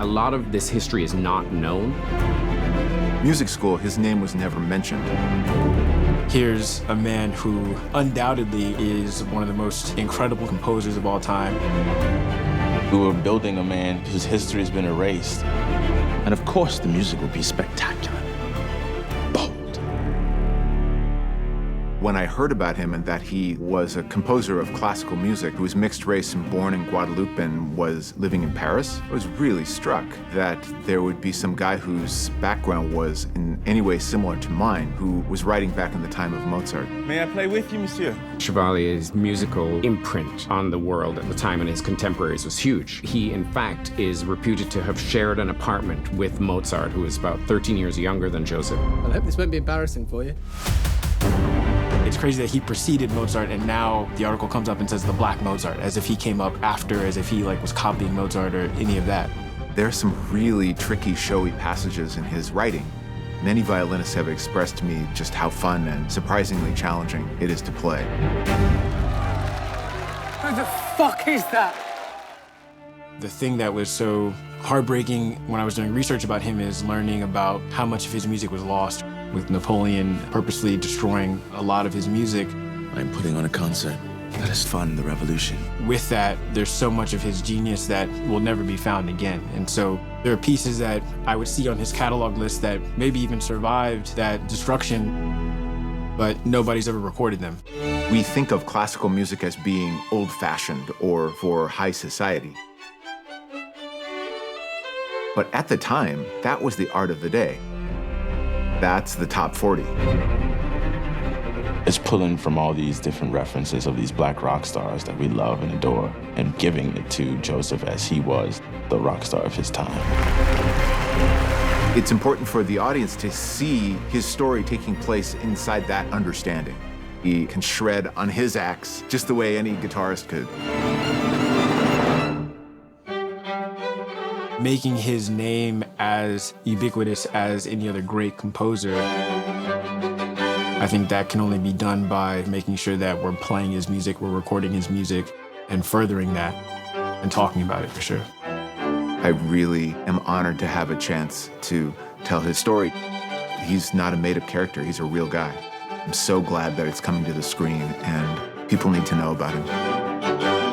A lot of this history is not known. Music school, his name was never mentioned. Here's a man who undoubtedly is one of the most incredible composers of all time. We were building a man whose history has been erased. And of course, the music will be spectacular. Bold. When I heard about him and that he was a composer of classical music who was mixed race and born in Guadeloupe and was living in Paris, I was really struck that there would be some guy whose background was in any way similar to mine, who was writing back in the time of Mozart. May I play with you, monsieur? Chevalier's musical imprint on the world at the time and his contemporaries was huge. He, in fact, is reputed to have shared an apartment with Mozart, who is about 13 years younger than Joseph. Well, I hope this won't be embarrassing for you. It's crazy that he preceded Mozart, and now the article comes up and says the Black Mozart, as if he came up after, as if he was copying Mozart or any of that. There are some really tricky, showy passages in his writing. Many violinists have expressed to me just how fun and surprisingly challenging it is to play. Who the fuck is that? The thing that was so heartbreaking when I was doing research about him is learning about how much of his music was lost, with Napoleon purposely destroying a lot of his music. I'm putting on a concert that is fund the revolution. With that, there's so much of his genius that will never be found again. And so there are pieces that I would see on his catalog list that maybe even survived that destruction, but nobody's ever recorded them. We think of classical music as being old-fashioned or for high society. But at the time, that was the art of the day. That's the top 40. It's pulling from all these different references of these Black rock stars that we love and adore and giving it to Joseph as he was the rock star of his time. It's important for the audience to see his story taking place inside that understanding. He can shred on his axe just the way any guitarist could. Making his name as ubiquitous as any other great composer, I think that can only be done by making sure that we're playing his music, we're recording his music, and furthering that, and talking about it for sure. I really am honored to have a chance to tell his story. He's not a made-up character, he's a real guy. I'm so glad that it's coming to the screen and people need to know about him.